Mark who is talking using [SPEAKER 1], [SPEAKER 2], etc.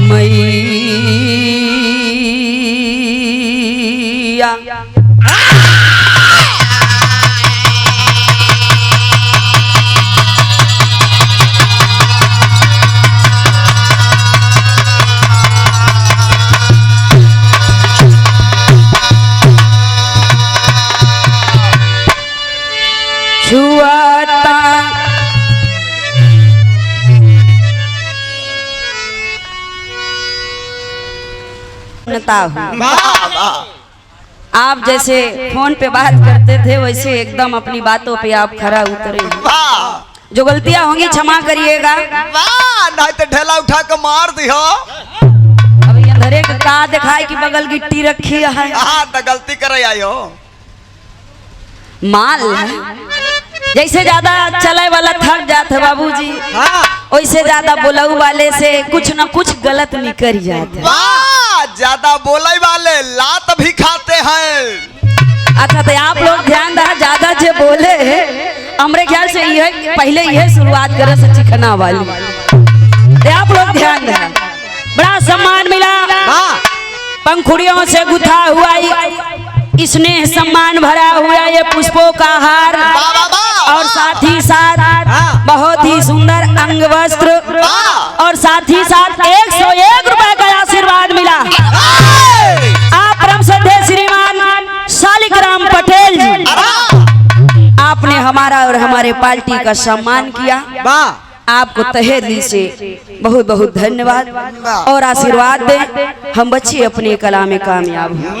[SPEAKER 1] मैया छुआता आप जैसे फोन पे बात करते थे वैसे एकदम अपनी बातों पे आप खरा उतरे। जो गलतियां होंगी क्षमा करिएगा।
[SPEAKER 2] नहीं तो ढेला उठा के मार दियो।
[SPEAKER 1] अब अंधेरे का दिखाई कि बगल गिट्टी रखी है।
[SPEAKER 2] तो गलती करे आयो
[SPEAKER 1] माल जैसे ज्यादा चले वाला थक जाते बाबूजी, वैसे ज्यादा बोलऊ वाले से कुछ न कुछ गलत निकल जाते।
[SPEAKER 2] ज्यादा बोले वाले लात भी खाते हैं।
[SPEAKER 1] अच्छा तो आप लोग ध्यान रहा, ज्यादा जो बोले हमारे ख्याल से ये पहले यह शुरुआत करे से चिकना वाली। आप लोग ध्यान रहा, बड़ा सम्मान मिला, पंखुड़ियों से गुथा हुआ इसने सम्मान भरा हुआ ये पुष्पों का हार और साथ ही साथ बहुत ही सुंदर अंग वस्त्र और साथ ही साथ 101 रुपए का आशीर्वाद मिला। आप परम श्रद्धेय श्रीमान शालिग्राम पटेल जी, आपने हमारा और हमारे पार्टी का सम्मान किया। आपको तहे दिल से बहुत बहुत धन्यवाद और आशीर्वाद दें। हम बच्चे अपने कला में कामयाब हैं।